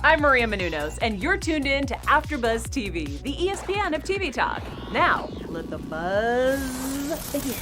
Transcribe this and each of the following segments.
I'm Maria Menounos, and you're tuned in to AfterBuzz TV, the ESPN of TV talk. Now, let the buzz begin.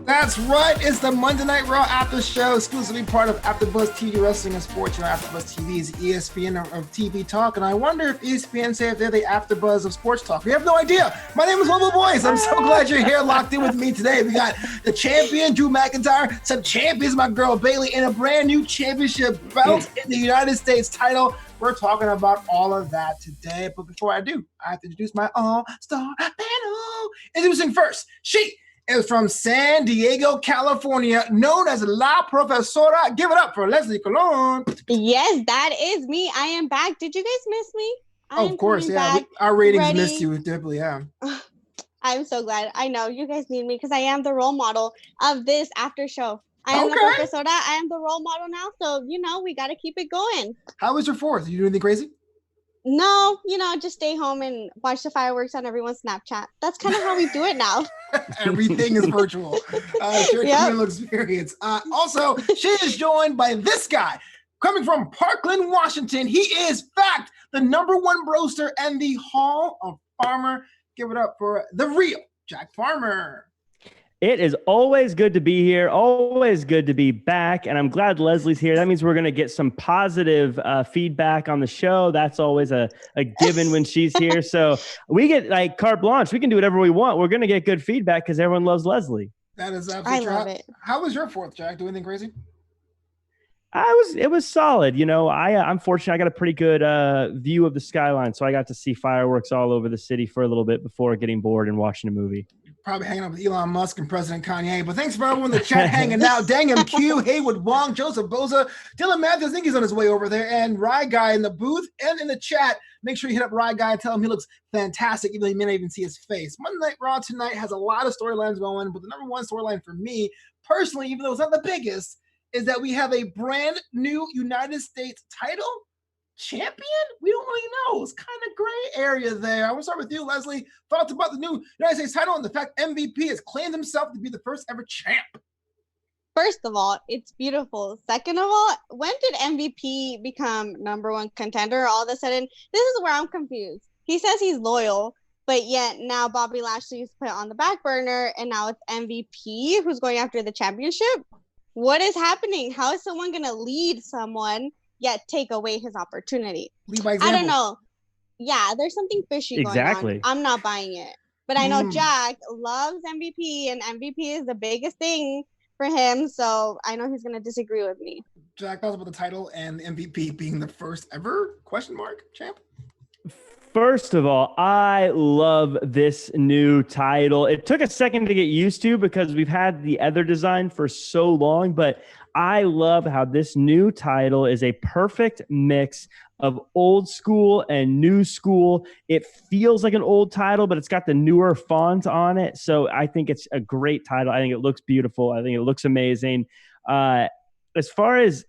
That's right. It's the Monday Night Raw After Show, exclusively part of AfterBuzz TV Wrestling and Sports. You know, AfterBuzz TV is ESPN of TV talk, and I wonder if ESPN say if they're the AfterBuzz of sports talk. We have no idea. My name is Flobo Boyce. I'm so glad you're here, locked in with me today. We got the champion Drew McIntyre, some champions, my girl Bayley, and a brand new championship belt in the United States title. We're talking about all of that today. But before I do, I have to introduce my all-star panel. Introducing first, she is from San Diego, California, known as La Profesora. Give it up for Leslie Colon. Yes, that is me. I am back. Did you guys miss me? Of course, yeah. Our ratings missed you, definitely, yeah. I'm so glad. I know you guys need me because I am the role model of this after show. I am La Profesora. I am the role model now, so, we got to keep it going. How was your 4th? Did you do anything crazy? No, just stay home and watch the fireworks on everyone's Snapchat. That's kind of how we do it now. Everything is virtual. Communal experience. Also, she is joined by this guy coming from Parkland, Washington. He is, fact, the #1 broster and the Hall of Farmer. Give it up for the real Jack Farmer. It is always good to be here, always good to be back, and I'm glad Leslie's here. That means we're going to get some positive feedback on the show. That's always a given when she's here. So we get like carte blanche. We can do whatever we want. We're going to get good feedback because everyone loves Leslie. That is absolutely true. I love it. How was your 4th, Jack? Do anything crazy? It was solid. I'm fortunate. I got a pretty good view of the skyline, so I got to see fireworks all over the city for a little bit before getting bored and watching a movie. Probably hanging out with Elon Musk and President Kanye. But thanks for everyone in the chat hanging out. Dangam Q, Haywood Wong, Joseph Boza, Dylan Matthews, I think he's on his way over there, and Rye Guy in the booth and in the chat. Make sure you hit up Rye Guy and tell him he looks fantastic, even though you may not even see his face. Monday Night Raw tonight has a lot of storylines going, but the #1 storyline for me, personally, even though it's not the biggest, is that we have a brand new United States title champion. We don't really know. It's kind of gray area there. I want to start with you, Leslie. Thoughts about the new United States title and the fact MVP has claimed himself to be the first ever champ? First of all, it's beautiful. Second of all, when did MVP become #1 contender? All of a sudden, this is where I'm confused. He says he's loyal, but yet now Bobby Lashley's put on the back burner, and now it's MVP who's going after the championship. What is happening? How is someone going to lead someone yet take away his opportunity? Lead by example. I don't know. Yeah, there's something fishy going on. I'm not buying it. But I know Jack loves MVP, and MVP is the biggest thing for him, so I know he's going to disagree with me. Jack, thoughts about the title and MVP being the first ever champ? First of all, I love this new title. It took a second to get used to because we've had the other design for so long, but I love how this new title is a perfect mix of old school and new school. It feels like an old title, but it's got the newer font on it. So I think it's a great title. I think it looks beautiful. I think it looks amazing. As far as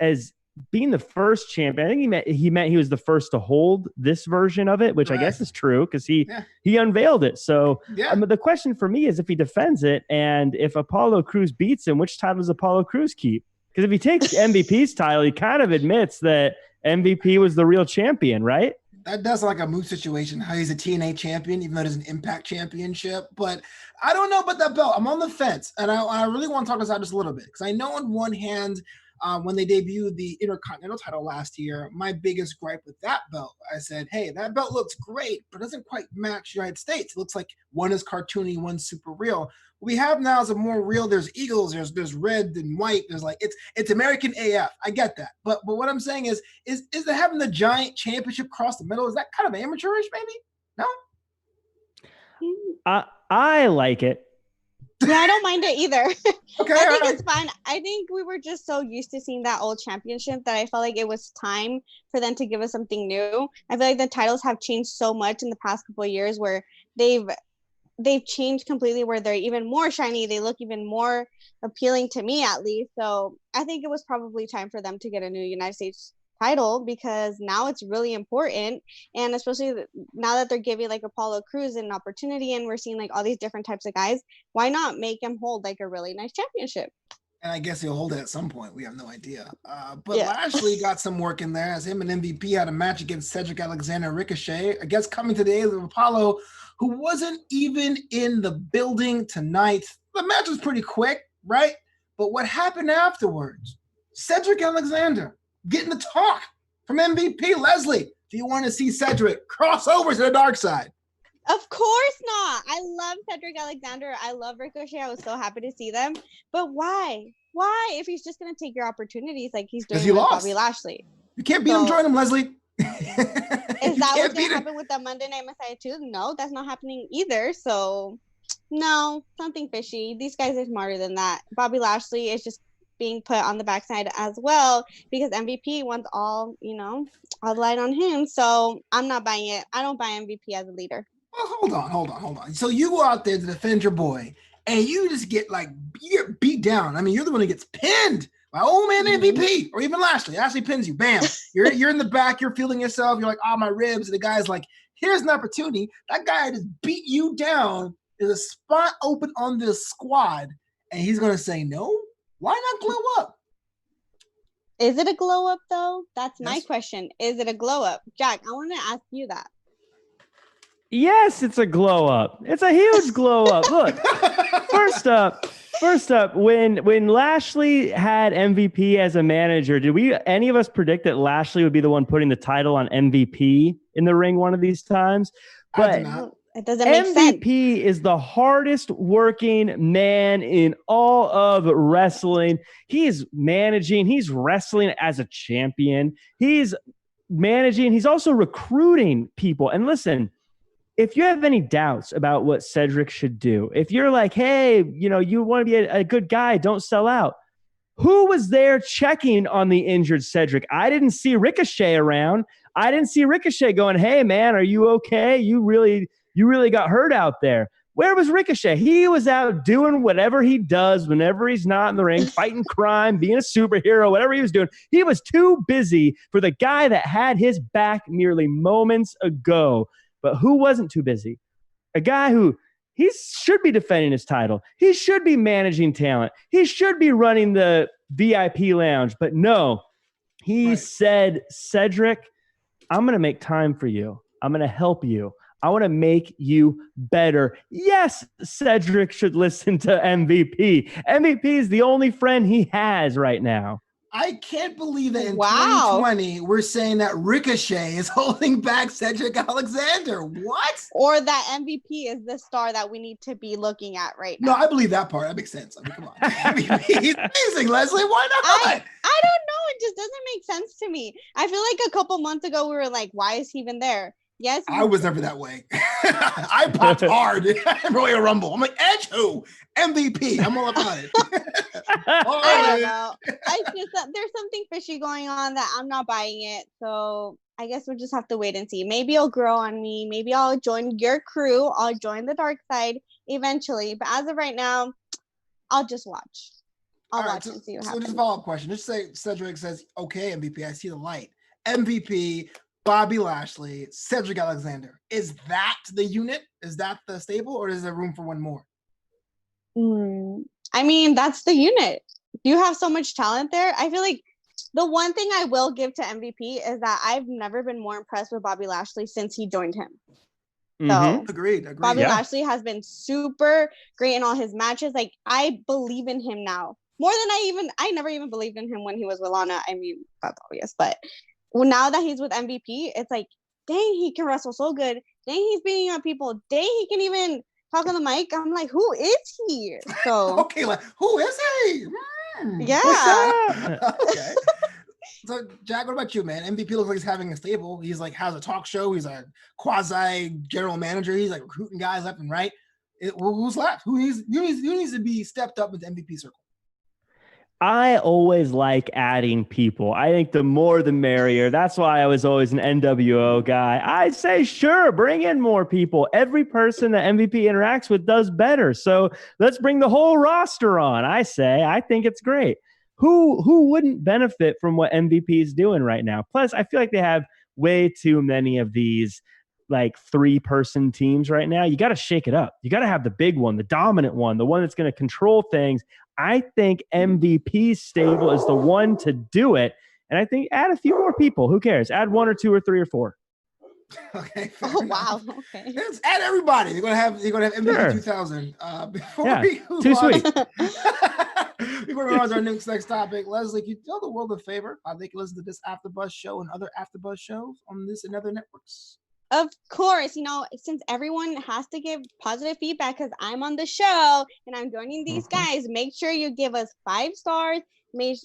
being the first champion, I think he meant he was the first to hold this version of it, which I guess is true because he unveiled it. So the question for me is if he defends it and if Apollo Crews beats him, which title does Apollo Crews keep? Because if he takes MVP's title, he kind of admits that MVP was the real champion, right? That does like a mood situation, how he's a TNA champion, even though there's an Impact championship. But I don't know about that belt. I'm on the fence, and I really want to talk this out just a little bit because I know on one hand, when they debuted the Intercontinental title last year, my biggest gripe with that belt, I said, hey, that belt looks great, but doesn't quite match United States. It looks like one is cartoony, one's super real. What we have now is a more real, there's eagles, there's red and white, there's like, it's American AF. I get that. But what I'm saying is the having the giant championship across the middle, is that kind of amateurish maybe? No? I like it. Yeah, I don't mind it either. Okay, I think it's fine. I think we were just so used to seeing that old championship that I felt like it was time for them to give us something new. I feel like the titles have changed so much in the past couple of years where they've changed completely, where they're even more shiny. They look even more appealing to me, at least. So I think it was probably time for them to get a new United States title because now it's really important, and especially now that they're giving like Apollo Crews an opportunity and we're seeing like all these different types of guys, why not make him hold like a really nice championship? And I guess he'll hold it at some point. We have no idea. But Lashley got some work in there as him and MVP had a match against Cedric Alexander and Ricochet. I guess coming to the aid of Apollo, who wasn't even in the building tonight. The match was pretty quick, right? But what happened afterwards? Cedric Alexander getting the talk from MVP. Leslie, do you want to see Cedric cross over to the dark side? Of course not. I love Cedric Alexander. I love Ricochet. I was so happy to see them. But why? Why? If he's just going to take your opportunities like he's doing with Bobby Lashley. You can't beat him, join him, Leslie. Is that what's going to happen with the Monday Night Messiah too? No, that's not happening either. So, no, something fishy. These guys are smarter than that. Bobby Lashley is just being put on the backside as well because MVP wants all the light on him. So, I'm not buying it. I don't buy MVP as a leader. Well, hold on. So you go out there to defend your boy, and you just get beat down. I mean, you're the one who gets pinned by old man MVP or even Lashley. Lashley pins you. Bam. You're in the back. You're feeling yourself. You're like, oh, my ribs. And the guy's like, here's an opportunity. That guy just beat you down. There's a spot open on this squad, and he's going to say no? Why not glow up? Is it a glow up, though? That's my question. Is it a glow up? Jack, I want to ask you that. Yes, it's a glow up. It's a huge glow up. Look, first up, when Lashley had MVP as a manager, did any of us predict that Lashley would be the one putting the title on MVP in the ring one of these times? But it doesn't make sense. MVP is the hardest working man in all of wrestling. He is managing, he's wrestling as a champion. He's managing, he's also recruiting people. And listen, if you have any doubts about what Cedric should do, if you're like, hey, you want to be a good guy, don't sell out. Who was there checking on the injured Cedric? I didn't see Ricochet around. I didn't see Ricochet going, hey, man, are you okay? You really got hurt out there. Where was Ricochet? He was out doing whatever he does whenever he's not in the ring, fighting crime, being a superhero, whatever he was doing. He was too busy for the guy that had his back merely moments ago. But who wasn't too busy? A guy who he should be defending his title. He should be managing talent. He should be running the VIP lounge. But no, he said, Cedric, I'm going to make time for you. I'm going to help you. I want to make you better. Yes, Cedric should listen to MVP. MVP is the only friend he has right now. I can't believe that in 2020, we're saying that Ricochet is holding back Cedric Alexander. What? Or that MVP is the star that we need to be looking at right now. No, I believe that part. That makes sense. I mean, come on. MVP, he's amazing, Leslie. Why not? I don't know. It just doesn't make sense to me. I feel like a couple months ago, we were like, why is he even there? Yes. I was never that way. I popped hard in Royal Rumble. I'm like, Edge who? MVP. I'm all about it. I don't know. There's something fishy going on that I'm not buying it. So I guess we'll just have to wait and see. Maybe it'll grow on me. Maybe I'll join your crew. I'll join the dark side eventually. But as of right now, I'll just watch. I'll watch and see what happens. So just a follow-up question. Just say Cedric says, okay, MVP, I see the light. MVP, Bobby Lashley, Cedric Alexander. Is that the unit? Is that the stable? Or is there room for one more? I mean, that's the unit. You have so much talent there. I feel like the one thing I will give to MVP is that I've never been more impressed with Bobby Lashley since he joined him. So Agreed. Bobby Lashley has been super great in all his matches. Like, I believe in him now. More than I never even believed in him when he was with Lana. I mean, that's obvious, but now that he's with MVP, it's like, dang, he can wrestle so good. Dang, he's beating up people. Dang, he can even talk on the mic. I'm like, who is he? So okay, like, who is he? Yeah. Okay. So, Jack, what about you, man? MVP looks like he's having a stable. He's like has a talk show. He's a quasi general manager. He's like recruiting guys left and right. Who's left? Who needs to be stepped up into MVP circle? I always like adding people. I think the more the merrier. That's why I was always an NWO guy. I say, sure, bring in more people. Every person that MVP interacts with does better. So let's bring the whole roster on. I think it's great. Who wouldn't benefit from what MVP is doing right now? Plus, I feel like they have way too many of these like 3-person teams right now. You got to shake it up. You got to have the big one, the dominant one, the one that's going to control things. I think MVP stable is the one to do it. And I think add a few more people. Who cares? Add 1 or 2 or 3 or 4. Okay. Wow. Okay. Let's add everybody. You're gonna have MVP Sure. 2000. Before Yeah, we move too on, sweet. before we move on to our next topic, Leslie, can you tell the world a favor? They can listen to this AfterBuzz show and other AfterBuzz shows on this and other networks. Of course, since everyone has to give positive feedback because I'm on the show and I'm joining these guys, make sure you give us 5 stars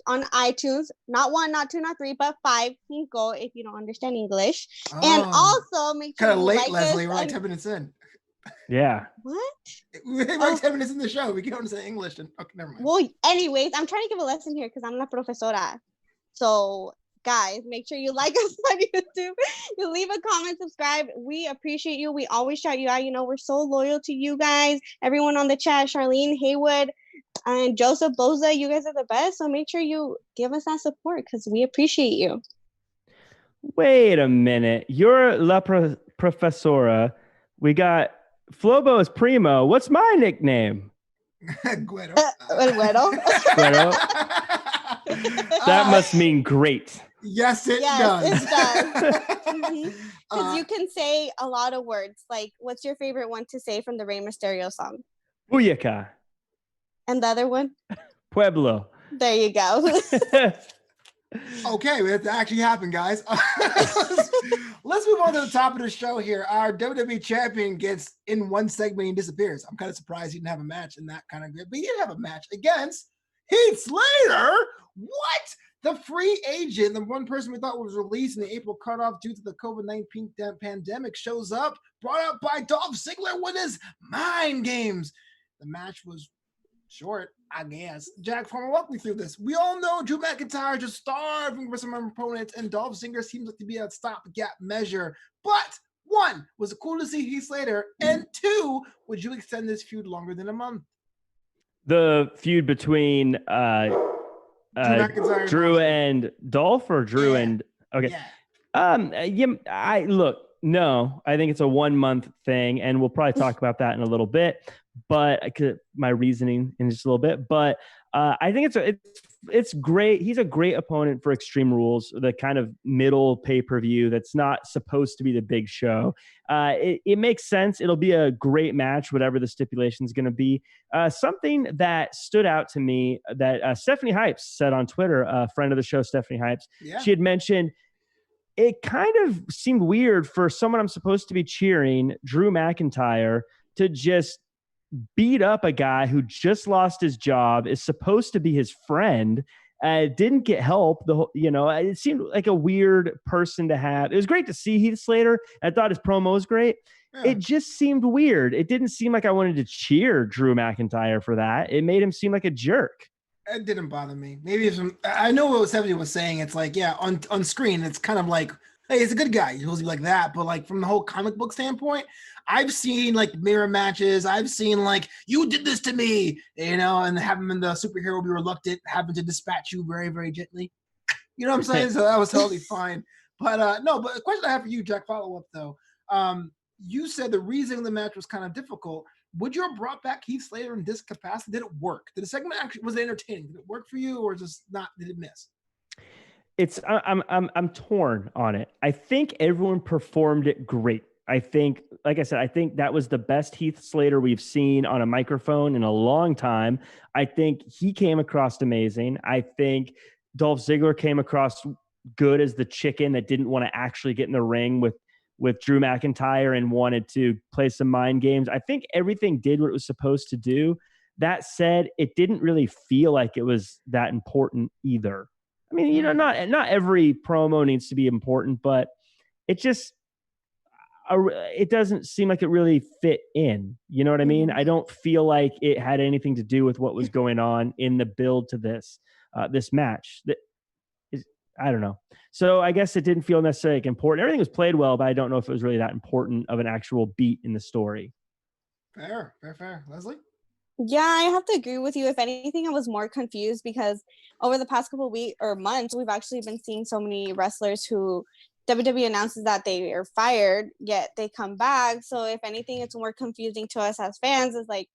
on iTunes. Not 1, not 2, not 3, but 5. Cinco if you don't understand English. And also make sure kind of you late, like Leslie. us We're like 10 minutes in. Yeah. What? We're like 10 minutes in the show. We can't understand English. And okay, never mind. Well, anyways, I'm trying to give a lesson here because I'm una profesora. So, guys, make sure you like us on YouTube. You leave a comment, subscribe. We appreciate you. We always shout you out. We're so loyal to you guys. Everyone on the chat, Charlene, Haywood, and Joseph Boza, you guys are the best. So make sure you give us that support because we appreciate you. Wait a minute. You're La Profesora. We got Flobo is Primo. What's my nickname? Guido. Guido? Guido. That must mean great. Yes, it yes, does. It does. Because you can say a lot of words. Like, what's your favorite one to say from the Rey Mysterio song? Booyaka. And the other one? Pueblo. There you go. Okay, it actually happened, guys. Let's move on to the top of the show here. Our WWE champion gets in one segment and disappears. I'm kind of surprised he didn't have a match in that kind of good, but he did have a match against Heath Slater. What? The free agent, the one person we thought was released in the April cutoff due to the COVID-19 pandemic, shows up, brought up by Dolph Ziggler with his mind games. The match was short, I guess. Jack Farmer, walk me through this. We all know Drew McIntyre just starving for some opponents, and Dolph Ziggler seems like to be a stopgap measure. But 1, was it cool to see Heath Slater? And 2, would you extend this feud longer than a month? The feud between Drew and Dolph, or Drew and okay. I look. No, I think it's a 1 month thing, and we'll probably talk about that in a little bit. But my reasoning in just a little bit. But I think it's great. He's a great opponent for Extreme Rules, the kind of middle pay-per-view that's not supposed to be the big show. It makes sense. It'll be a great match, whatever the stipulation is going to be. Something that stood out to me that Stephanie Hypes said on Twitter, a friend of the show, Stephanie Hypes, she had mentioned, it kind of seemed weird for someone I'm supposed to be cheering, Drew McIntyre, to just beat up a guy who just lost his job, is supposed to be his friend, didn't get help. It seemed like a weird person to have. It was great to see Heath Slater. I thought his promo was great. Yeah. It just seemed weird. It didn't seem like I wanted to cheer Drew McIntyre for that. It made him seem like a jerk. It didn't bother me. Maybe I know what Stephanie was saying. It's like, on screen, it's kind of like, hey, he's a good guy. He's supposed to be like that. But like from the whole comic book standpoint, I've seen like mirror matches. I've seen like, you did this to me, and having the superhero be reluctant, having to dispatch you very, very gently. You know what I'm saying? So that was totally fine. But no, but a question I have for you, Jack, follow up though. You said the reason the match was kind of difficult. Would you have brought back Heath Slater in this capacity? Did it work? Did the segment actually, was it entertaining? Did it work for you, or just not? Did it miss? I'm torn on it. I think everyone performed it great. I think, like I said, I think that was the best Heath Slater we've seen on a microphone in a long time. I think he came across amazing. I think Dolph Ziggler came across good as the chicken that didn't want to actually get in the ring with Drew McIntyre and wanted to play some mind games. I think everything did what it was supposed to do. That said, it didn't really feel like it was that important either. I mean, not every promo needs to be important, but it just, it doesn't seem like it really fit in. You know what I mean? I don't feel like it had anything to do with what was going on in the build to this match. I don't know. So I guess it didn't feel necessarily important. Everything was played well, but I don't know if it was really that important of an actual beat in the story. Fair. Leslie? Yeah, I have to agree with you. If anything, I was more confused because over the past couple of weeks or months, we've actually been seeing so many wrestlers who WWE announces that they are fired, yet they come back. So if anything, it's more confusing to us as fans. It's like,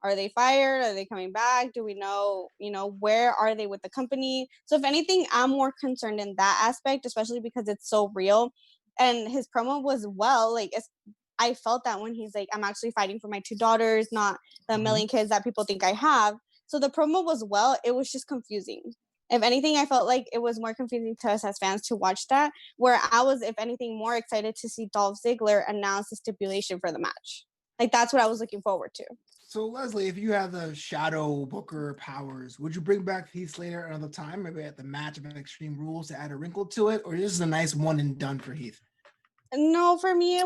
Are they fired? Are they coming back? Do we know, where are they with the company? So if anything, I'm more concerned in that aspect, especially because it's so real. And his promo was I felt that when he's like, I'm actually fighting for my 2 daughters, not the million kids that people think I have. So the promo was it was just confusing. If anything, I felt like it was more confusing to us as fans to watch that, where I was, if anything, more excited to see Dolph Ziggler announce the stipulation for the match. Like, that's what I was looking forward to. So, Leslie, if you had the shadow booker powers, would you bring back Heath Slater another time, maybe at the match of Extreme Rules to add a wrinkle to it, or is this a nice one and done for Heath? No, for me,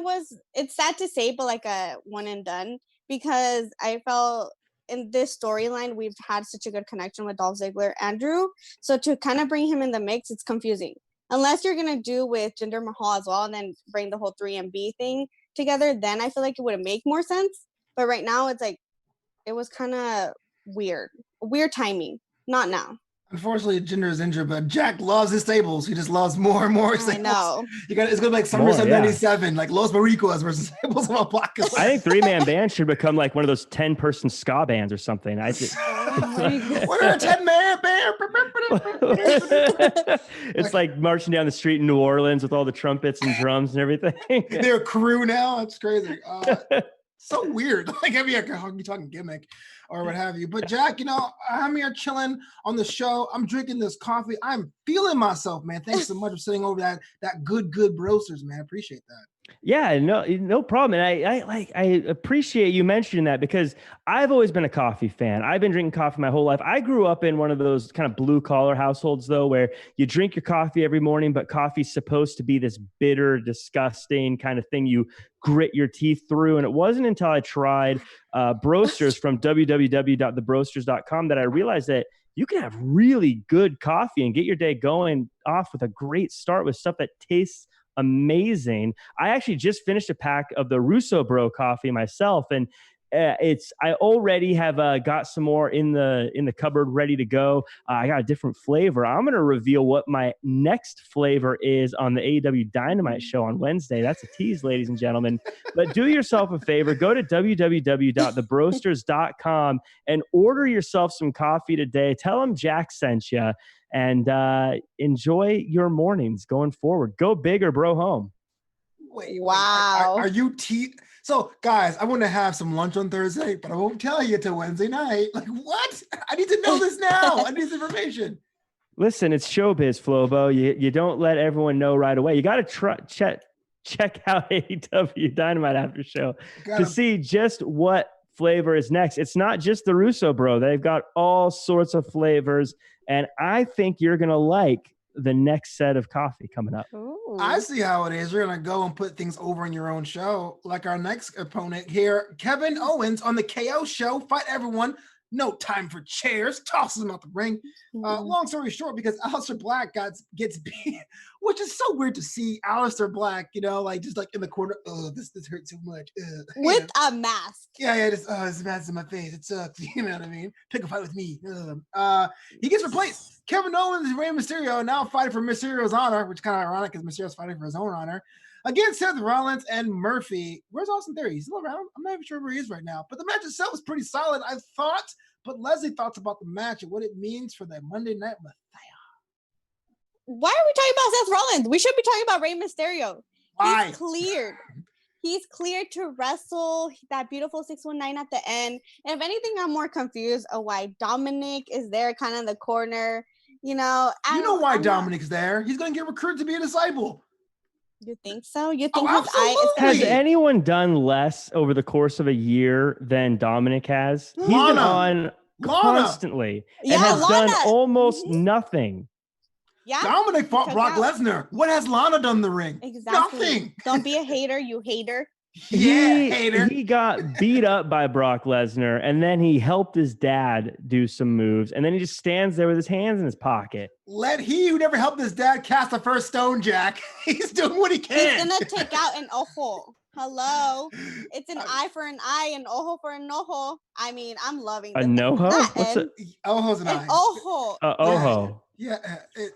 it's sad to say, but like a one and done, because I felt in this storyline, we've had such a good connection with Dolph Ziggler and Drew. So to kind of bring him in the mix, it's confusing. Unless you're going to do with Jinder Mahal as well and then bring the whole 3MB thing together, then I feel like it would make more sense. But right now, it's like, it was kind of weird timing. Not now. Unfortunately, Jinder is injured, but Jack loves his stables. He just loves more and more stables. I know. It's going to be like SummerSlam 97, like Los Barricos versus stables of Black. I think 3-man band should become like one of those 10-person ska bands or something. What are a 10-man band? It's like marching down the street in New Orleans with all the trumpets and drums and everything. They're a crew now. It's crazy. So weird. Like, I mean, a honky-tonk gimmick or what have you. But Jack, I'm here chilling on the show. I'm drinking this coffee. I'm feeling myself, man. Thanks so much for sitting over that good roasters, man. I appreciate that. Yeah, no problem. And I appreciate you mentioning that, because I've always been a coffee fan. I've been drinking coffee my whole life. I grew up in one of those kind of blue collar households, though, where you drink your coffee every morning, but coffee's supposed to be this bitter, disgusting kind of thing you grit your teeth through. And it wasn't until I tried Broasters from www.thebroasters.com that I realized that you can have really good coffee and get your day going off with a great start with stuff that tastes amazing. I actually just finished a pack of the Russo Bro coffee myself, and I already have got some more in the cupboard ready to go. I got a different flavor. I'm going to reveal what my next flavor is on the AEW Dynamite show on Wednesday. That's a tease, ladies and gentlemen. But do yourself a favor. Go to www.thebroasters.com and order yourself some coffee today. Tell them Jack sent you, and enjoy your mornings going forward. Go big or bro home. Wait, wow. Are you So, guys, I want to have some lunch on Thursday, but I won't tell you till Wednesday night. Like, what? I need to know this now. I need this information. Listen, it's showbiz, Flobo. You don't let everyone know right away. You got to check out AEW Dynamite after show to see just what flavor is next. It's not just the Russo Bro. They've got all sorts of flavors, and I think you're going to like the next set of coffee coming up. Ooh. I see how it is. You're going to go and put things over in your own show, like our next opponent here, Kevin Owens on the KO show. Fight everyone. No time for chairs. Tosses him out the ring. Long story short, because Aleister Black gets beat, which is so weird to see Aleister Black, just like in the corner. Oh, this hurts so much. With a mask. Yeah. This mask in my face. It sucks. You know what I mean? Pick a fight with me. He gets replaced. Kevin Owens and Rey Mysterio now fighting for Mysterio's honor, which is kind of ironic because Mysterio's fighting for his own honor, against Seth Rollins and Murphy. Where's Austin Theory? He's still around? I'm not even sure where he is right now. But the match itself was pretty solid, I thought. But Leslie thoughts about the match and what it means for that Monday Night Messiah. Why are we talking about Seth Rollins? We should be talking about Rey Mysterio. Why? He's cleared. He's cleared to wrestle that beautiful 619 at the end. And if anything, I'm more confused of why Dominic is there kind of in the corner. You know why Dominic's there. He's going to get recruited to be a disciple. You think so? You think his eye is Has anyone done less over the course of a year than Dominic has? He's been on constantly and has done almost nothing. Yeah. Dominic fought Brock Lesnar. What has Lana done in the ring? Exactly. Nothing. Don't be a hater, you hater. Hater. He got beat up by Brock Lesnar, and then he helped his dad do some moves, and then he just stands there with his hands in his pocket. Let he who never helped his dad cast the first stone, Jack. He's doing what he can. He's gonna take out an ojo. Hello. It's an eye for an eye, an ojo for an ojo. I mean, I'm loving a noho. What's Ojo's an eye. Ojo. Ojo. Yeah,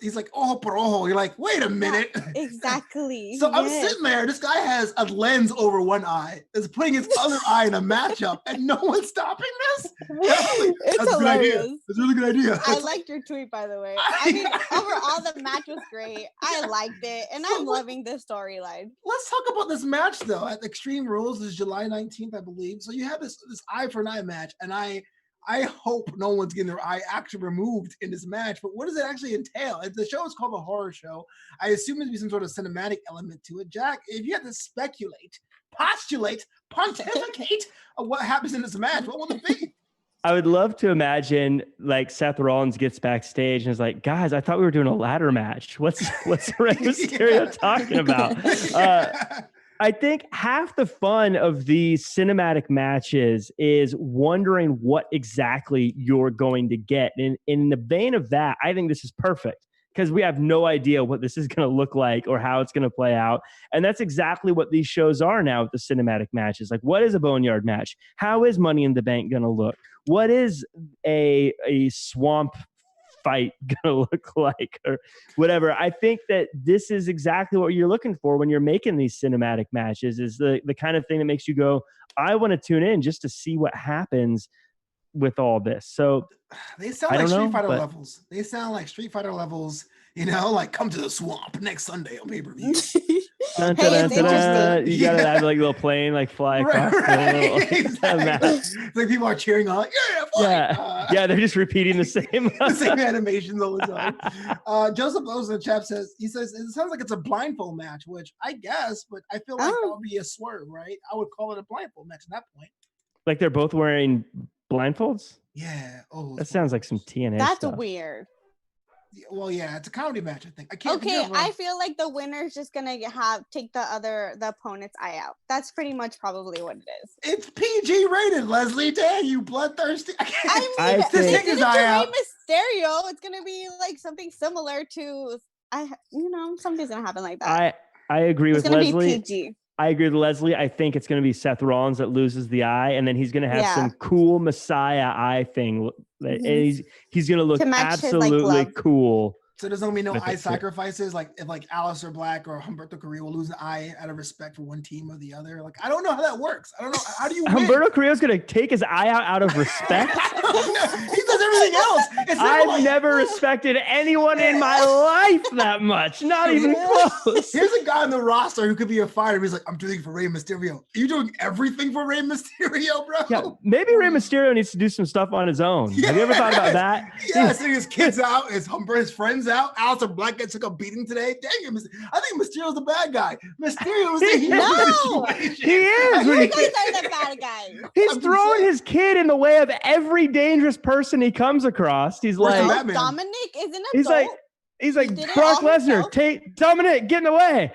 he's like, oh, por ojo. You're like, wait a minute. Exactly. So I'm sitting there. This guy has a lens over one eye. Is putting his other eye in a matchup, and no one's stopping this. It's That's a good idea. hilarious. That's a really good idea. I liked your tweet, by the way. I mean, overall, the match was great. I liked it, and I'm loving this storyline. Let's talk about this match, though. At Extreme Rules, this is July 19th, I believe. So you have this eye for an eye match, and I hope no one's getting their eye actually removed in this match, but what does it actually entail? The show is called The Horror Show. I assume there's be some sort of cinematic element to it. Jack, if you had to speculate, postulate, pontificate of what happens in this match, what will it be? I would love to imagine like Seth Rollins gets backstage and is like, guys, I thought we were doing a ladder match. What's Rey Mysterio talking about? I think half the fun of these cinematic matches is wondering what exactly you're going to get. And in the vein of that, I think this is perfect because we have no idea what this is going to look like or how it's going to play out. And that's exactly what these shows are now with the cinematic matches. Like, what is a Boneyard match? How is Money in the Bank going to look? What is a swamp fight gonna look like or whatever? I think that this is exactly what you're looking for when you're making these cinematic matches, is the kind of thing that makes you go, I want to tune in just to see what happens with all this. So they sound like Street Fighter levels. They sound like Street Fighter levels, like come to the swamp next Sunday on pay-per-view. You gotta have like a little plane like fly across the map. It's like people are cheering on, yeah, they're just repeating the same animations all the time. Joseph O's in the chat says it sounds like it's a blindfold match, which I guess, but I feel like that would be a swerve, right? I would call it a blindfold match at that point. Like they're both wearing blindfolds? Yeah. Oh, that sounds like some TNA That's stuff. Weird. Well, yeah, it's a comedy match, I think. I feel like the winner's just gonna take the opponent's eye out. That's pretty much probably what it is. It's PG rated, Leslie. Damn, you bloodthirsty. I mean, this take his eye out. Mysterio, it's gonna be like something similar to something's gonna happen like that. I agree with Leslie. Be PG. I agree with Leslie. I think it's going to be Seth Rollins that loses the eye, and then he's going to have some cool Messiah eye thing, and he's going to look absolutely cool. So there's going to be no eye sacrifices, like if like Aleister Black or Humberto Carrillo will lose an eye out of respect for one team or the other. Like I don't know how that works. I don't know. How do you win? Humberto Carrillo's going to take his eye out of respect? He does everything else. I've never respected anyone in my life that much. Not even close. Here's a guy on the roster who could be a fighter. He's like, I'm doing it for Rey Mysterio. Are you doing everything for Rey Mysterio, bro? Yeah, maybe Rey Mysterio needs to do some stuff on his own. Have you ever thought about that? Yeah, sending his kids out, his friends out. Aleister Black took a beating today. Dang it, I think Mysterio's the bad guy. Mysterio is the hero. He is. You guys are the bad guy. He's throwing his kid in the way of every dangerous person he comes across. He's like, Dominic is an adult. He's like Brock Lesnar. Dominic, get in the way.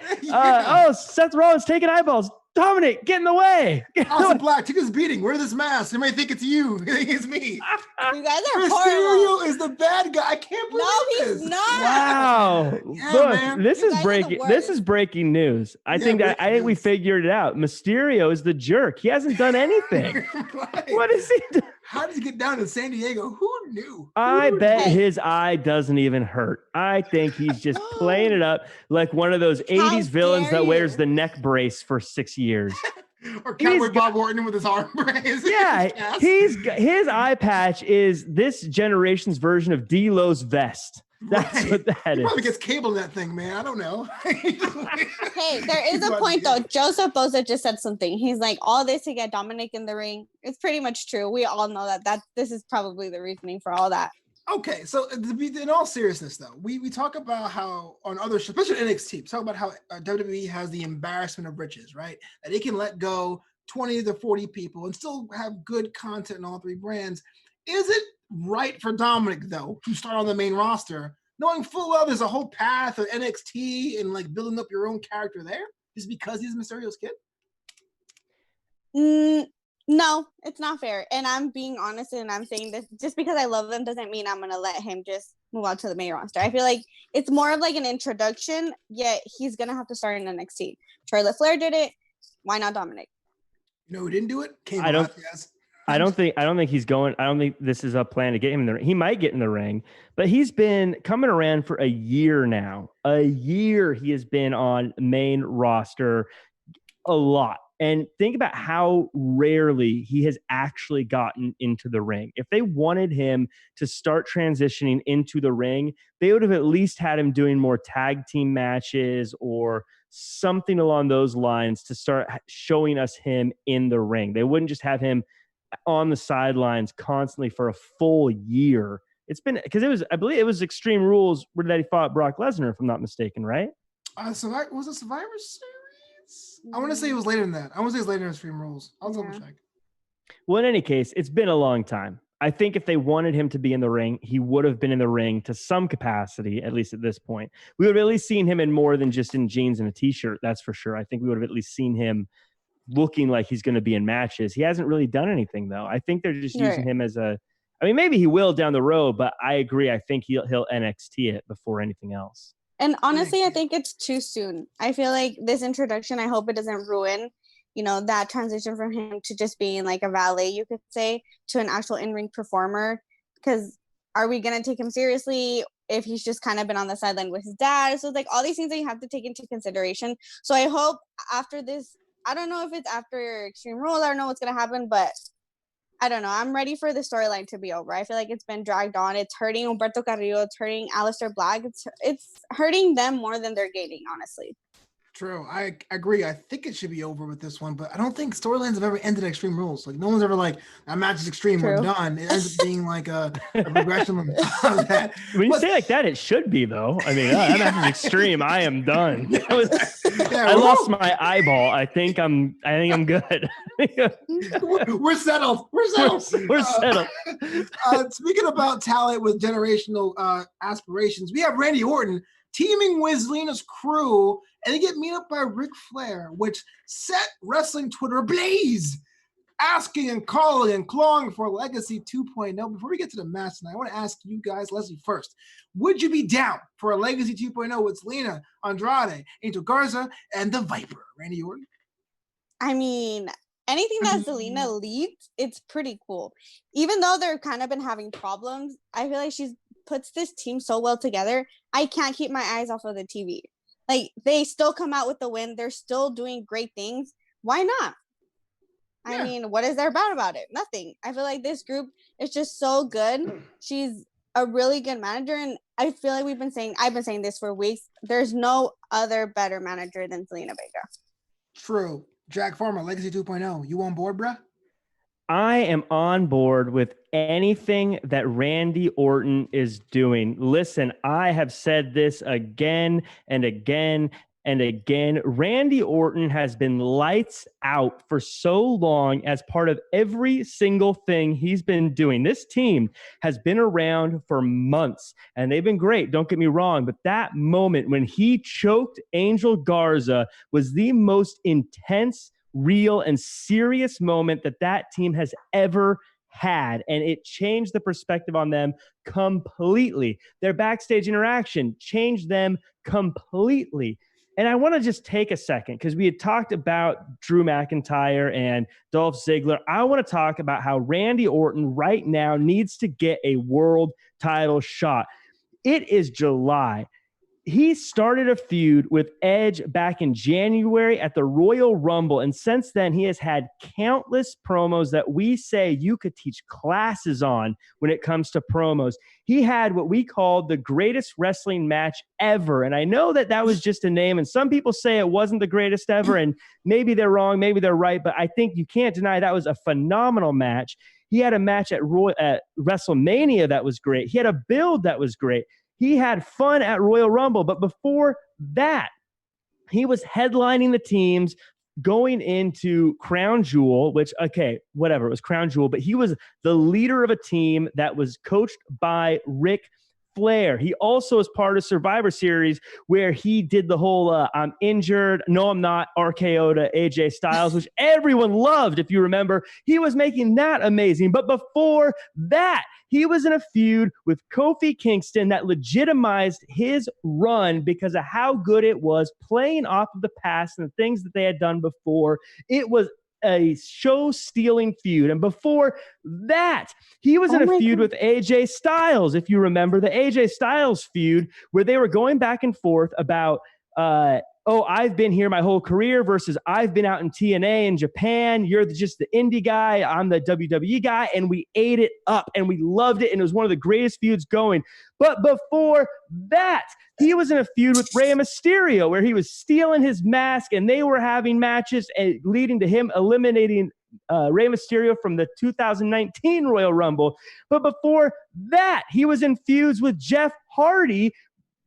Seth Rollins taking eyeballs. Dominic, get in the way. Aleister Black, took his beating. Wear this mask. They might think it's you. They think it's me. You guys are Mysterio horrible. is the bad guy. I can't believe this. No, he's not. Wow. Yeah, Look, man. this is breaking. This is breaking news. I think we figured it out. Mysterio is the jerk. He hasn't done anything. Right. What is he doing? How did he get down to San Diego? Who knew? I bet his eye doesn't even hurt. I think he's just playing it up like one of those 80s villains that wears the neck brace for 6 years. Or Cowboy Bob Orton with his arm brace. Yeah, his eye patch is this generation's version of D-Lo's vest. That's what that is. He probably gets cable in that thing, man. I don't know. Hey, there is a point though. Joseph Boza just said something. He's like, all this to get Dominic in the ring. It's pretty much true. We all know that this is probably the reasoning for all that. Okay, so in all seriousness, though, we talk about how on other shows, especially NXT, talk about how WWE has the embarrassment of riches, right? That they can let go 20 to 40 people and still have good content in all three brands. Is it right for Dominic, though, to start on the main roster, knowing full well there's a whole path of NXT and like building up your own character there, just because he's Mysterio's kid? No, it's not fair. And I'm being honest, and I'm saying this just because I love him doesn't mean I'm gonna let him just move on to the main roster. I feel like it's more of like an introduction, yet he's gonna have to start in NXT. Charlotte Flair did it. Why not Dominic? You know who didn't do it? I don't. I don't think he's going. I don't think this is a plan to get him in the ring. He might get in the ring, but he's been coming around for a year now. A year he has been on main roster a lot. And think about how rarely he has actually gotten into the ring. If they wanted him to start transitioning into the ring, they would have at least had him doing more tag team matches or something along those lines to start showing us him in the ring. They wouldn't just have him on the sidelines constantly for a full year. It's been because I believe it was Extreme Rules where that he fought Brock Lesnar, if I'm not mistaken, right? Was it Survivor Series? I want to say it was later than that. I want to say it's later in Extreme Rules. I'll double check. Well, in any case, it's been a long time. I think if they wanted him to be in the ring, he would have been in the ring to some capacity, at least at this point. We would have at least seen him in more than just in jeans and a t-shirt, that's for sure. I think we would have at least seen him looking like he's going to be in matches. He hasn't really done anything, though. I think they're just using him as maybe he will down the road, but I agree. I think he'll NXT it before anything else. And honestly, I think it's too soon. I feel like this introduction, I hope it doesn't ruin, that transition from him to just being like a valet, you could say, to an actual in-ring performer. Because are we going to take him seriously if he's just kind of been on the sideline with his dad? So it's like all these things that you have to take into consideration. So I hope after this, I don't know if it's after Extreme Rules, I don't know what's going to happen, but I don't know. I'm ready for the storyline to be over. I feel like it's been dragged on. It's hurting Humberto Carrillo. It's hurting Aleister Black. It's hurting them more than they're gaining, honestly. True. I agree. I think it should be over with this one, but I don't think storylines have ever ended at Extreme Rules. Like, no one's ever like, that match is extreme, we're done. It ends up being like a progression of that. When you say like that, it should be, though. I mean, that match is extreme. I am done. I lost my eyeball. I think I'm good. We're settled. We're settled. Speaking about talent with generational aspirations, we have Randy Orton teaming with Zelina's crew, and they get meet up by Ric Flair, which set wrestling Twitter ablaze, asking and calling and clawing for Legacy 2.0. Before we get to the match tonight, I want to ask you guys, Leslie first, would you be down for a Legacy 2.0 with Zelina, Andrade, Angel Garza, and the Viper, Randy Orton? I mean, anything that Zelina leads, it's pretty cool. Even though they've kind of been having problems, I feel like she's puts this team so well together. I can't keep my eyes off of the TV. Like, they still come out with the win. They're still doing great things. Why not? I mean, what is there bad about it? Nothing. I feel like this group is just so good. She's a really good manager, and I feel like I've been saying this for weeks. There's no other better manager than Zelina Vega. True. Jack Farmer, Legacy 2.0. You on board, bruh? I am on board with anything that Randy Orton is doing. Listen, I have said this again and again and again. Randy Orton has been lights out for so long as part of every single thing he's been doing. This team has been around for months, and they've been great. Don't get me wrong, but that moment when he choked Angel Garza was the most intense, real and serious moment that team has ever had, and it changed the perspective on them completely. Their backstage interaction changed them completely. And I want to just take a second, because we had talked about Drew McIntyre and Dolph Ziggler. I want to talk about how Randy Orton right now needs to get a world title shot. It is July. He started a feud with Edge back in January at the Royal Rumble, and since then he has had countless promos that we say you could teach classes on when it comes to promos. He had what we called the greatest wrestling match ever, and I know that was just a name, and some people say it wasn't the greatest ever, and maybe they're wrong, maybe they're right, but I think you can't deny that was a phenomenal match. He had a match at WrestleMania that was great. He had a build that was great. He had fun at Royal Rumble, but before that, he was headlining the teams going into Crown Jewel, which, okay, whatever, it was Crown Jewel, but he was the leader of a team that was coached by Ric Flair. He also is part of Survivor Series, where he did the whole I'm injured, no I'm not, RKO to AJ Styles, which everyone loved, if you remember. He was making that amazing. But before that, he was in a feud with Kofi Kingston that legitimized his run because of how good it was, playing off of the past and the things that they had done before. It was a show-stealing feud. And before that, he was in a feud with AJ Styles, if you remember, the AJ Styles feud, where they were going back and forth about, I've been here my whole career versus I've been out in TNA in Japan. You're just the indie guy. I'm the WWE guy. And we ate it up and we loved it. And it was one of the greatest feuds going. But before that, he was in a feud with Rey Mysterio where he was stealing his mask and they were having matches and leading to him eliminating Rey Mysterio from the 2019 Royal Rumble. But before that, he was in feuds with Jeff Hardy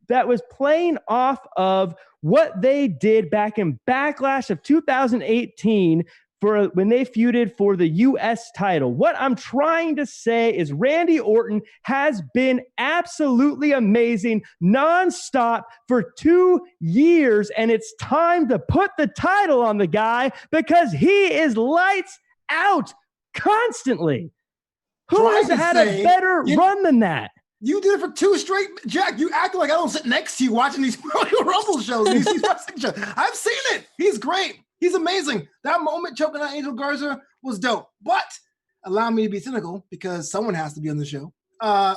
that was playing off of what they did back in Backlash of 2018 for when they feuded for the U.S. title. What I'm trying to say is Randy Orton has been absolutely amazing nonstop for 2 years, and it's time to put the title on the guy because he is lights out constantly. Who has had a better run than that? You did it for 2 straight, Jack. You act like I don't sit next to you watching these Royal Rumble shows, these wrestling shows. I've seen it. He's great. He's amazing. That moment choking out Angel Garza was dope. But allow me to be cynical because someone has to be on the show.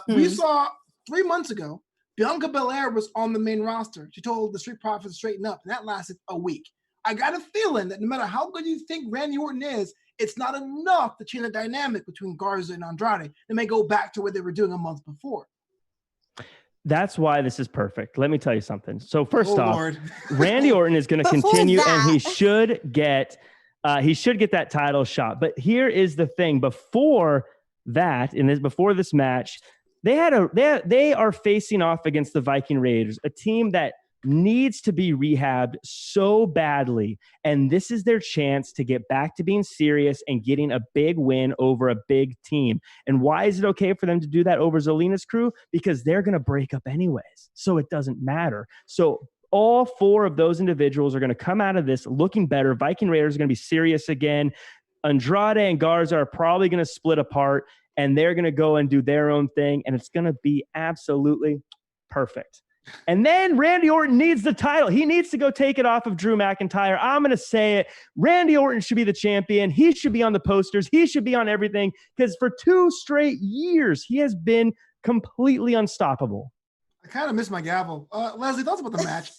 We saw 3 months ago, Bianca Belair was on the main roster. She told the Street Profits to straighten up, and that lasted a week. I got a feeling that no matter how good you think Randy Orton is, it's not enough to change the dynamic between Garza and Andrade. They may go back to what they were doing a month before. That's why this is perfect. Let me tell you something. So first off, Randy Orton is going to continue and he should get that title shot. But here is the thing. Before that, before this match, they are facing off against the Viking Raiders, a team that needs to be rehabbed so badly. And this is their chance to get back to being serious and getting a big win over a big team. And why is it okay for them to do that over Zelina's crew? Because they're going to break up anyways. So it doesn't matter. So all 4 of those individuals are going to come out of this looking better. Viking Raiders are going to be serious again. Andrade and Garza are probably going to split apart and they're going to go and do their own thing. And it's going to be absolutely perfect. And then Randy Orton needs the title. He needs to go take it off of Drew McIntyre. I'm going to say it. Randy Orton should be the champion. He should be on the posters. He should be on everything because for 2 straight years, he has been completely unstoppable. I kind of missed my gavel. Leslie, thoughts about the match?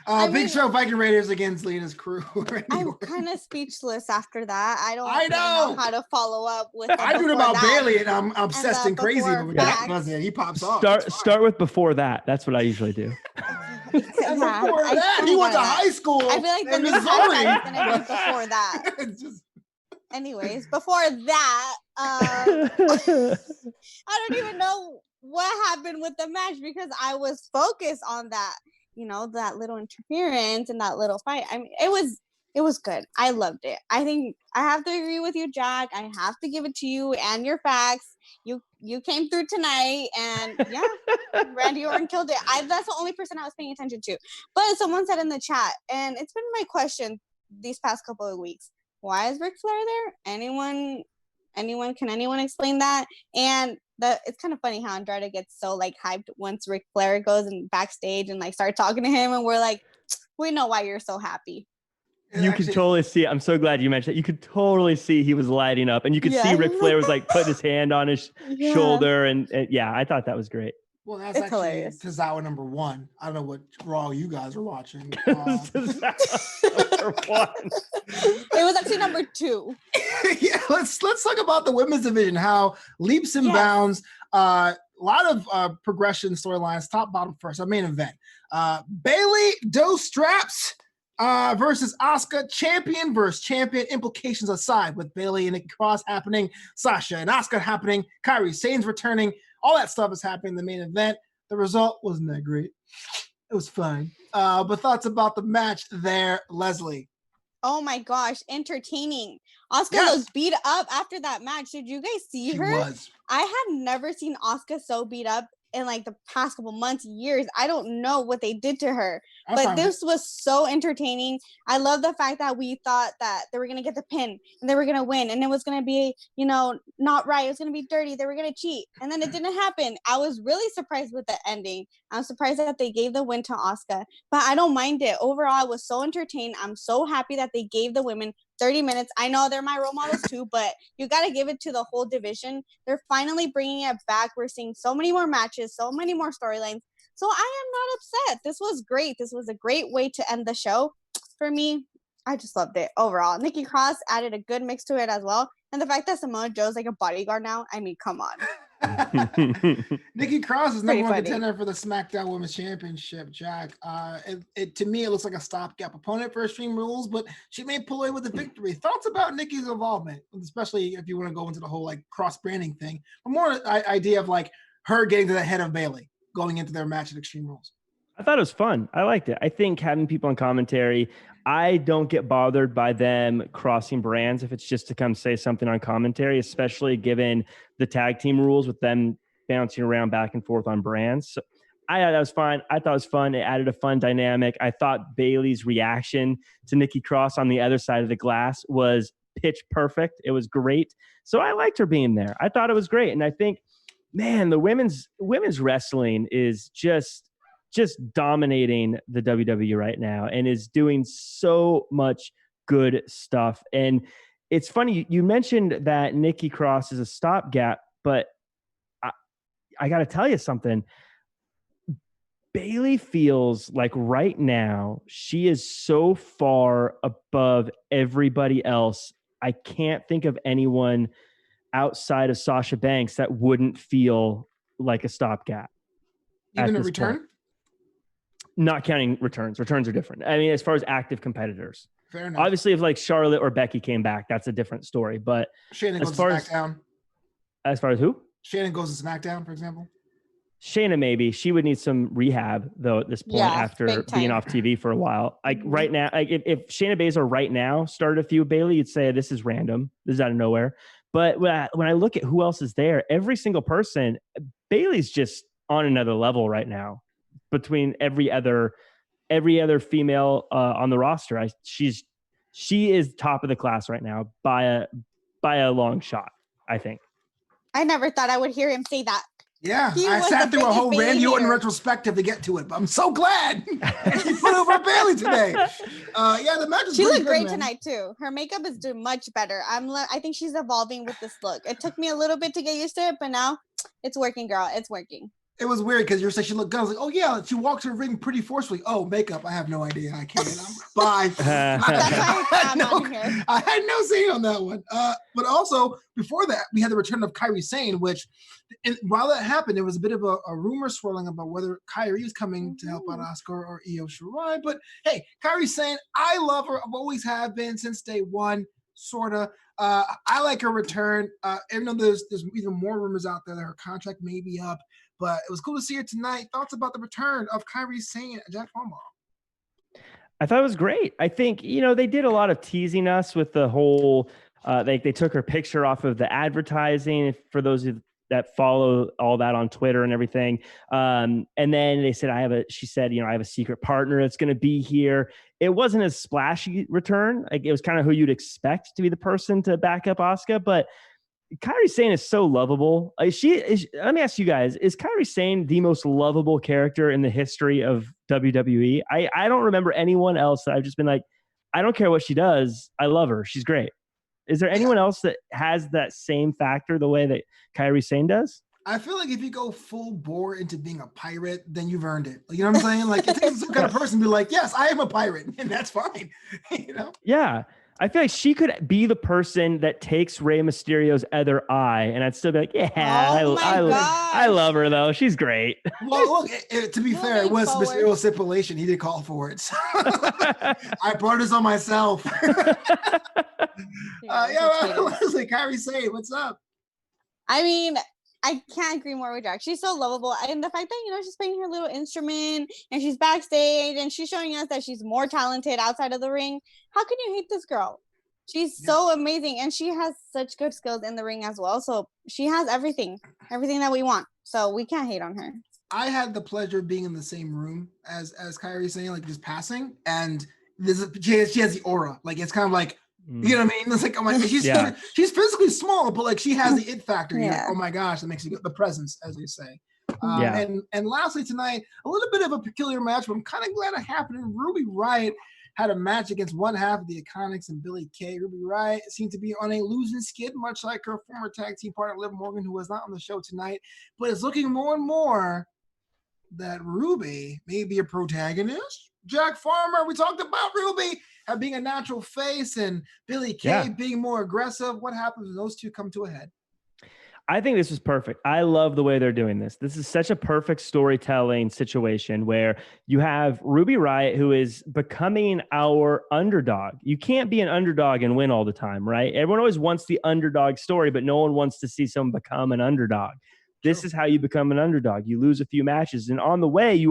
Wow. Big Show Viking Raiders against Lena's crew. I'm kind of speechless after that. I don't know how to follow up with I do it about Bayley and I'm obsessed and crazy. But he pops off. Start with before that. That's what I usually do. Before that, he went to high school. I feel like the next time is going to be before that. Anyways, before that, I don't even know what happened with the match because I was focused on that, that little interference and that little fight. I mean, it was good. I loved it. I think I have to agree with you, Jack. I have to give it to you and your facts. You came through tonight and Randy Orton killed it. That's the only person I was paying attention to. But someone said in the chat, and it's been my question these past couple of weeks, why is Ric Flair there? Can anyone explain that? And it's kind of funny how Andrade gets so hyped once Ric Flair goes and backstage and start talking to him, and we're like, we know why you're so happy. You could totally see. I'm so glad you mentioned that. You could totally see he was lighting up, and you could see Ric Flair was putting his hand on his shoulder, and I thought that was great. Well, that's actually hilarious. Tozawa number 1. I don't know what Raw you guys are watching. Number 1. It was actually number 2. Let's talk about the women's division. How leaps and bounds. A lot of progression storylines. Top, bottom, first. Our main event. Bayley, those straps. Versus Asuka, champion versus champion. Implications aside, with Bayley and Nikki Cross happening, Sasha and Asuka happening, Kairi Sane's returning, all that stuff is happening in the main event. The result wasn't that great. It was fine. But thoughts about the match there, Leslie? Oh my gosh, entertaining. Asuka looked beat up after that match. Did you guys see her? Was. I have never seen Asuka so beat up in like the past couple months, years. I don't know what they did to her, That's but fine. this was so entertaining. I love the fact that we thought that they were going to get the pin and they were going to win and it was going to be, you know, not right. It was going to be dirty. They were going to cheat. And then it didn't happen. I was really surprised with the ending. I'm surprised that they gave the win to Asuka, but I don't mind it. Overall, I was so entertained. I'm so happy that they gave the women 30 minutes. I know they're my role models too, but you got to give it to the whole division. They're finally bringing it back. We're seeing so many more matches, so many more storylines. So I am not upset. This was great. This was a great way to end the show. For me, I just loved it overall. Nikki Cross added a good mix to it as well. And the fact that Samoa Joe's like a bodyguard now, I mean, come on. Nikki Cross is number one funny. contender for the SmackDown Women's Championship, Jack. To me, it looks like a stopgap opponent for Extreme Rules, but she may pull away with the victory. Thoughts about Nikki's involvement, especially if you want to go into the whole like cross-branding thing, but more idea of like her getting to the head of Bayley going into their match at Extreme Rules. I thought it was fun. I liked it. I think having people on commentary, I don't get bothered by them crossing brands if it's just to come say something on commentary, especially given the tag team rules with them bouncing around back and forth on brands. So I thought that was fine. I thought it was fun. It added a fun dynamic. I thought Bayley's reaction to Nikki Cross on the other side of the glass was pitch perfect. It was great. So I liked her being there. I thought it was great. And I think, man, the women's wrestling is just dominating the WWE right now and is doing so much good stuff. And it's funny, you mentioned that Nikki Cross is a stopgap, but I got to tell you something. Bayley feels like right now she is so far above everybody else. I can't think of anyone outside of Sasha Banks that wouldn't feel like a stopgap. Even a return? Point. Not counting returns. Returns are different. I mean, as far as active competitors. Fair enough. Obviously, if like Charlotte or Becky came back, that's a different story. But Shayna goes to SmackDown. As far as who? Shayna goes to SmackDown, for example. Shayna, maybe. She would need some rehab, though, at this point, after being off TV for a while. Like right now, like if Shayna Baszler right now started a feud with Bayley, you'd say this is random. This is out of nowhere. But when I look at who else is there, every single person, Bayley's just on another level right now. Between every other female on the roster, she is top of the class right now by a long shot. I think. I never thought I would hear him say that. Yeah, I sat through a whole Randy Orton retrospective to get to it, but I'm so glad he put over Bayley today. The match is she looked great tonight too. Her makeup is doing much better. I think she's evolving with this look. It took me a little bit to get used to it, but now it's working, girl. It's working. It was weird because you were saying she looked good. I was like, oh yeah, she walks her ring pretty forcefully. Oh, makeup. I have no idea. I can't. Bye. I had no say on that one. But also before that, we had the return of Kairi Sane, which, and while that happened, there was a bit of a rumor swirling about whether Kairi was coming to help out Asuka or Io Shirai. But hey, Kairi Sane, I love her. I've always have been since day one. Sorta. I like her return. Even though there's even more rumors out there that her contract may be up. But it was cool to see her tonight. Thoughts about the return of Kairi Sane and Jack Palmer? I thought it was great. I think, they did a lot of teasing us with the whole, they took her picture off of the advertising for those that follow all that on Twitter and everything. And then they said, she said, I have a secret partner that's going to be here. It wasn't a splashy return. Like it was kind of who you'd expect to be the person to back up Asuka, but Kairi Sane is so lovable. Let me ask you guys, is Kairi Sane the most lovable character in the history of WWE? I don't remember anyone else that I've just been like, I don't care what she does. I love her. She's great. Is there anyone else that has that same factor the way that Kairi Sane does? I feel like if you go full bore into being a pirate, then you've earned it. You know what I'm saying? Like it takes some kind of person to be like, yes, I am a pirate. And that's fine. Yeah. I feel like she could be the person that takes Rey Mysterio's other eye, and I'd still be like, yeah, I love her though. She's great. Well, look, to be fair, it was Mysterio's stipulation. He did call for it. So I brought this on myself. Honestly, Kairi Sane, what's up? I mean, I can't agree more with Jack. She's so lovable. And the fact that, she's playing her little instrument and she's backstage and she's showing us that she's more talented outside of the ring. How can you hate this girl? She's so amazing. And she has such good skills in the ring as well. So she has everything that we want. So we can't hate on her. I had the pleasure of being in the same room as Kyrie saying, like just passing, and she has the aura. Like it's kind of like, you know what I mean? It's like, oh my, she's physically small, but like she has the it factor. You're like, oh my gosh, that makes you get the presence, as they say. And lastly tonight, a little bit of a peculiar match, but I'm kind of glad it happened. Ruby Riott had a match against one half of the Iconics and Billie Kay. Ruby Riott seemed to be on a losing skid, much like her former tag team partner Liv Morgan, who was not on the show tonight, but it's looking more and more that Ruby may be a protagonist. Jack Farmer, we talked about Ruby being a natural face and Billie Kay being more aggressive. What happens when those two come to a head? I think this is perfect. I love the way they're doing this. This is such a perfect storytelling situation where you have Ruby Riott, who is becoming our underdog. You can't be an underdog and win all the time, right? Everyone always wants the underdog story, but no one wants to see someone become an underdog. This is how you become an underdog. You lose a few matches, and on the way,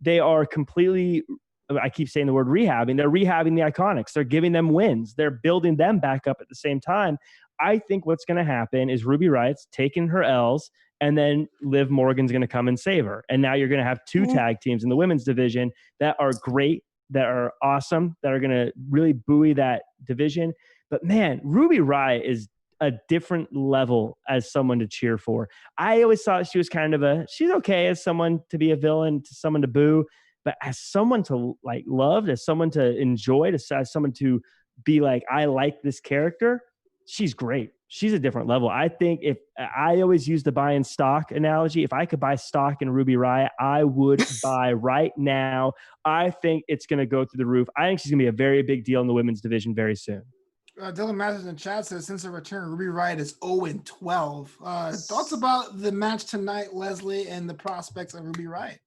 they are completely, I keep saying the word rehabbing. They're rehabbing the Iconics. They're giving them wins. They're building them back up at the same time. I think what's going to happen is Ruby Riott's taking her L's, and then Liv Morgan's going to come and save her. And now you're going to have two tag teams in the women's division that are great, that are awesome, that are going to really buoy that division. But man, Ruby Riott is a different level as someone to cheer for. I always thought she was kind of she's okay as someone to be a villain, to someone to boo, but as someone to like love, as someone to enjoy, as someone to be like, I like this character, she's great. She's a different level. I think if I always use the buy in stock analogy, if I could buy stock in Ruby Riott, I would buy right now. I think it's going to go through the roof. I think she's going to be a very big deal in the women's division very soon. Dylan Masters in chat says, since her return, Ruby Riott is 0-12. Thoughts about the match tonight, Leslie, and the prospects of Ruby Riott?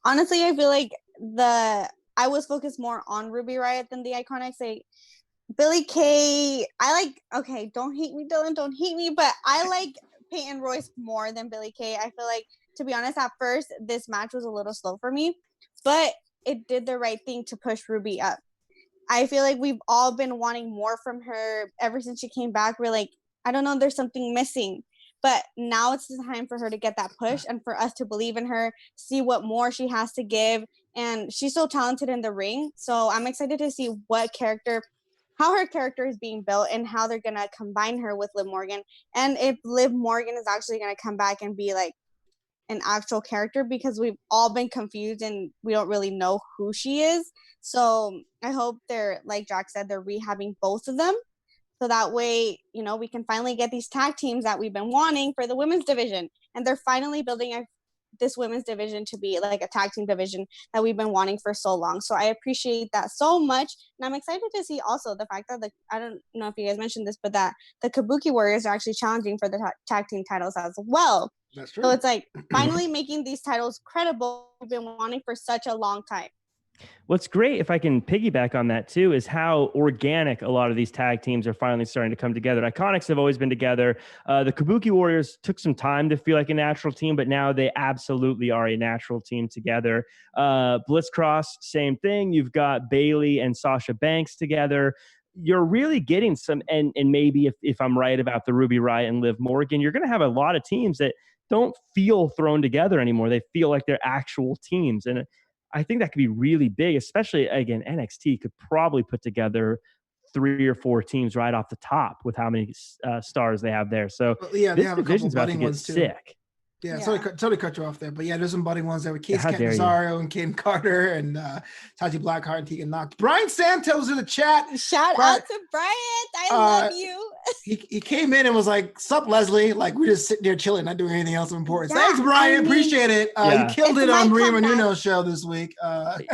Honestly, I feel like I was focused more on Ruby Riott than the Iconics. Like Billie Kay, don't hate me, Dylan, don't hate me, but I like Peyton Royce more than Billie Kay. I feel like, to be honest, at first, this match was a little slow for me, but it did the right thing to push Ruby up. I feel like we've all been wanting more from her ever since she came back. We're like, I don't know, there's something missing. But now it's the time for her to get that push and for us to believe in her, see what more she has to give. And she's so talented in the ring. So I'm excited to see how her character is being built and how they're going to combine her with Liv Morgan. And if Liv Morgan is actually going to come back and be like an actual character, because we've all been confused and we don't really know who she is. So I hope they're, like Jack said, they're rehabbing both of them. So that way, we can finally get these tag teams that we've been wanting for the women's division. And they're finally building this women's division to be like a tag team division that we've been wanting for so long. So I appreciate that so much. And I'm excited to see also the fact that I don't know if you guys mentioned this, but that the Kabuki Warriors are actually challenging for the tag team titles as well. That's true. So it's like finally making these titles credible. We've been wanting for such a long time. What's great, if I can piggyback on that too, is how organic a lot of these tag teams are finally starting to come together. Iconics have always been together. The Kabuki Warriors took some time to feel like a natural team, but now they absolutely are a natural team together. Blitzcross, same thing. You've got Bayley and Sasha Banks together. You're really getting some, and maybe if I'm right about the Ruby Riott and Liv Morgan, you're going to have a lot of teams that don't feel thrown together anymore. They feel like they're actual teams. And I think that could be really big, especially, again, NXT could probably put together 3 or 4 teams right off the top with how many stars they have there. So they have a couple about to budding get ones too. Sick. Yeah, totally cut you off there. But yeah, there's some budding ones there with Case How dare you. Catanzaro and Caden Carter and Taji Blackheart and Tegan Knox. Brian Santos in the chat. Shout out to Brian. I love you. He came in and was like, "Sup, Leslie?" Like, we're just sitting there chilling, not doing anything else important. Thanks, Brian. Appreciate it. You killed it on Maria Menounos show this week.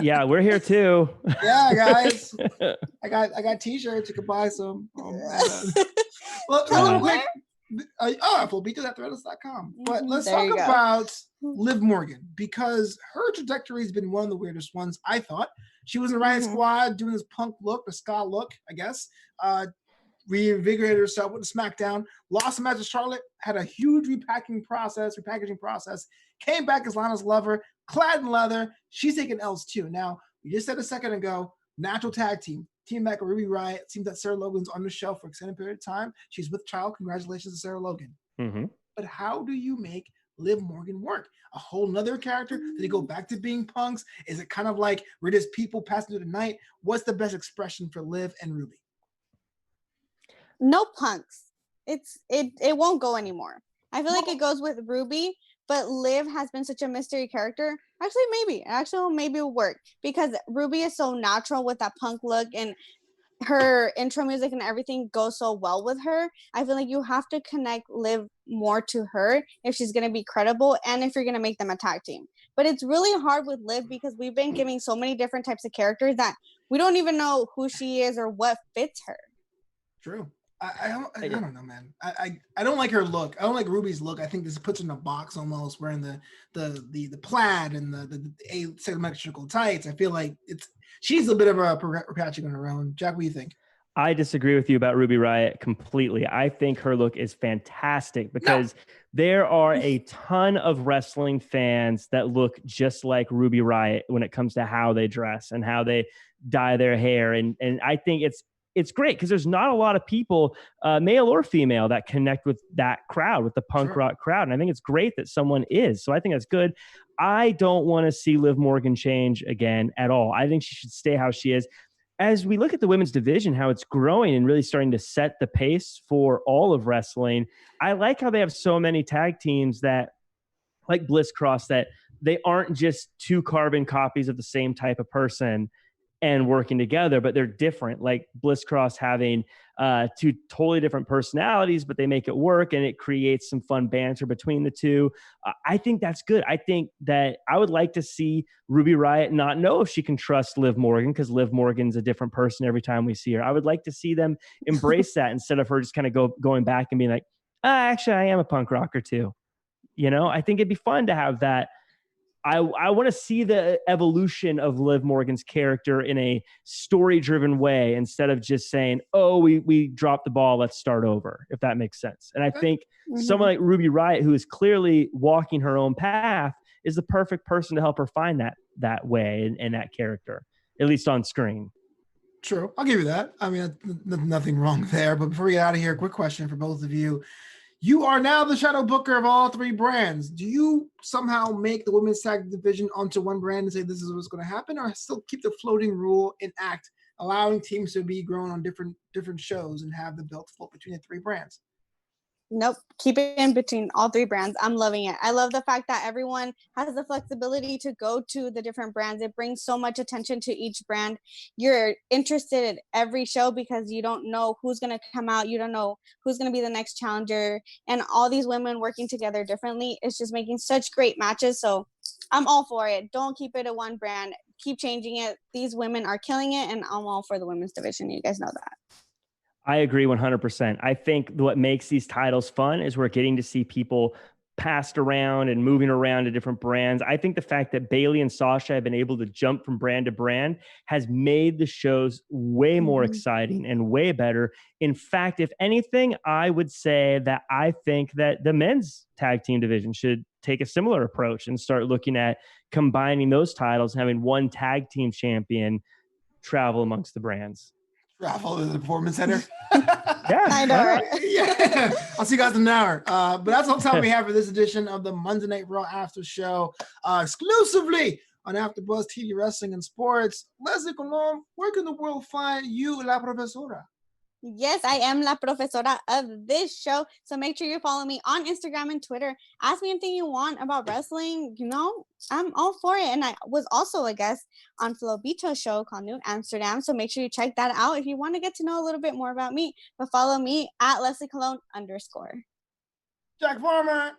Yeah, we're here too. Yeah, guys. I got t-shirts. You can buy some. Real quick. FLB2.threadless.com. But let's talk about Liv Morgan, because her trajectory has been one of the weirdest ones, I thought. She was in the Riot Squad doing this punk look, the ska look, I guess. Reinvigorated herself with the SmackDown, lost the match to Charlotte, had a huge repackaging process, came back as Lana's lover, clad in leather. She's taking L's too. Now, we just said a second ago, natural tag team back with Ruby Riott. It seems that Sarah Logan's on the show for an extended period of time. She's with child. Congratulations to Sarah Logan. Mm-hmm. But how do you make Liv Morgan work? A whole nother character? Did they go back to being punks? Is it kind of like we're just people passing through the night? What's the best expression for Liv and Ruby? No punks. It won't go anymore. I feel like it goes with Ruby, but Liv has been such a mystery character. Actually, maybe it'll work because Ruby is so natural with that punk look, and her intro music and everything goes so well with her. I feel like you have to connect Liv more to her if she's going to be credible and if you're going to make them a tag team. But it's really hard with Liv because we've been giving so many different types of characters that we don't even know who she is or what fits her. True. I don't know, man. I don't like her look. I don't like Ruby's look. I think this puts her in a box almost, wearing the plaid and the asymmetrical tights. I feel like she's a bit of a Patrick on her own. Jack, what do you think? I disagree with you about Ruby Riott completely. I think her look is fantastic because there are a ton of wrestling fans that look just like Ruby Riott when it comes to how they dress and how they dye their hair. And I think it's great because there's not a lot of people, male or female, that connect with that crowd, with the punk rock crowd. And I think it's great that someone is. So I think that's good. I don't want to see Liv Morgan change again at all. I think she should stay how she is. As we look at the women's division, how it's growing and really starting to set the pace for all of wrestling, I like how they have so many tag teams that, like Bliss Cross, that they aren't just two carbon copies of the same type of person and working together, but they're different. Like Bliss Cross having two totally different personalities, but they make it work and it creates some fun banter between the two. I think that's good. I think that I would like to see Ruby Riott not know if she can trust Liv Morgan because Liv Morgan's a different person every time we see her. I would like to see them embrace that instead of her just kind of going back and being like, actually, I am a punk rocker too. You know, I think it'd be fun to have that. I want to see the evolution of Liv Morgan's character in a story-driven way instead of just saying, oh, we dropped the ball, let's start over, if that makes sense. And I think someone like Ruby Riott, who is clearly walking her own path, is the perfect person to help her find that way and that character, at least on screen. True. I'll give you that. I mean, nothing wrong there. But before we get out of here, quick question for both of you. You are now the shadow booker of all three brands. Do you somehow make the women's tag division onto one brand and say this is what's going to happen, or still keep the floating rule intact, allowing teams to be grown on different shows and have the belt float between the three brands? Nope. Keep it in between all three brands. I'm loving it. I love the fact that everyone has the flexibility to go to the different brands. It brings so much attention to each brand. You're interested in every show because you don't know who's going to come out. You don't know who's going to be the next challenger. And all these women working together differently is just making such great matches. So I'm all for it. Don't keep it a one brand. Keep changing it. These women are killing it, and I'm all for the women's division. You guys know that. I agree 100%. I think what makes these titles fun is we're getting to see people passed around and moving around to different brands. I think the fact that Bayley and Sasha have been able to jump from brand to brand has made the shows way more exciting and way better. In fact, if anything, I would say that I think that the men's tag team division should take a similar approach and start looking at combining those titles and having one tag team champion travel amongst the brands. Travel to the performance center. Yeah, I know, right? Yeah. I'll see you guys in an hour. But that's all the time we have for this edition of the Monday Night Raw After Show, exclusively on AfterBuzz TV Wrestling and Sports. Leslie Colon, where can the world find you, La Profesora? Yes, I am La Profesora of this show. So make sure you follow me on Instagram and Twitter. Ask me anything you want about wrestling. You know, I'm all for it. And I was also a guest on Flobito's show called New Amsterdam. So make sure you check that out if you want to get to know a little bit more about me. But follow me at Leslie Colon _ Jack Farmer.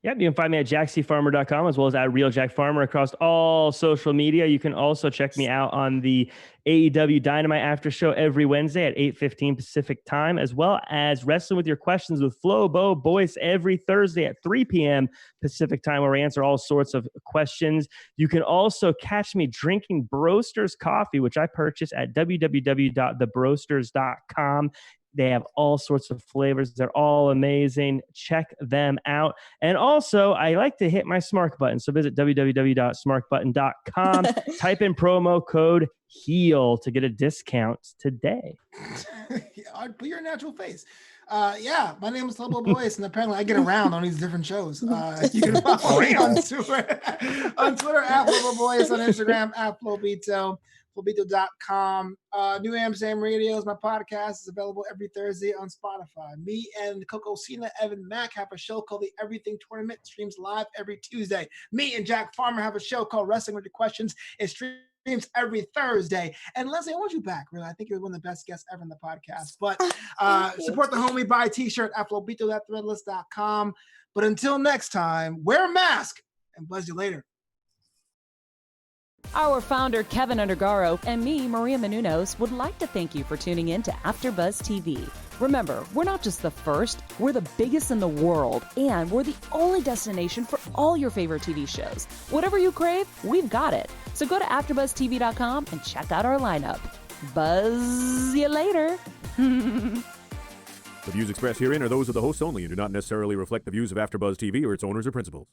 Yep, you can find me at jackcfarmer.com as well as at Real Jack Farmer across all social media. You can also check me out on the AEW Dynamite After Show every Wednesday at 8:15 Pacific time, as well as Wrestling with Your Questions with Flobo, Boyce every Thursday at 3 p.m. Pacific time, where we answer all sorts of questions. You can also catch me drinking Broasters coffee, which I purchase at www.thebroasters.com. They have all sorts of flavors. They're all amazing. Check them out. And also, I like to hit my Smart Button. So visit www.smartbutton.com. Type in promo code HEAL to get a discount today. I'd put your natural face. Yeah, my name is Flobo Boyce, and apparently I get around on these different shows. You can follow me on Twitter at Flobo Boyce, on Instagram at Flobito, Flobito.com. New Amsterdam Radio is my podcast. It's available every Thursday on Spotify. Me and Coco Cena, Evan Mack have a show called The Everything Tournament. It streams live every Tuesday. Me and Jack Farmer have a show called Wrestling with the Questions. It streams every Thursday. And Leslie, I want you back, really. I think you're one of the best guests ever in the podcast. But support the homie, buy a t-shirt at flobito.threadless.com. But until next time, wear a mask and buzz you later. Our founder, Keven Undergaro, and me, Maria Menounos, would like to thank you for tuning in to AfterBuzz TV. Remember, we're not just the first, we're the biggest in the world, and we're the only destination for all your favorite TV shows. Whatever you crave, we've got it. So go to AfterBuzzTV.com and check out our lineup. Buzz you later. The views expressed herein are those of the hosts only and do not necessarily reflect the views of AfterBuzz TV or its owners or principals.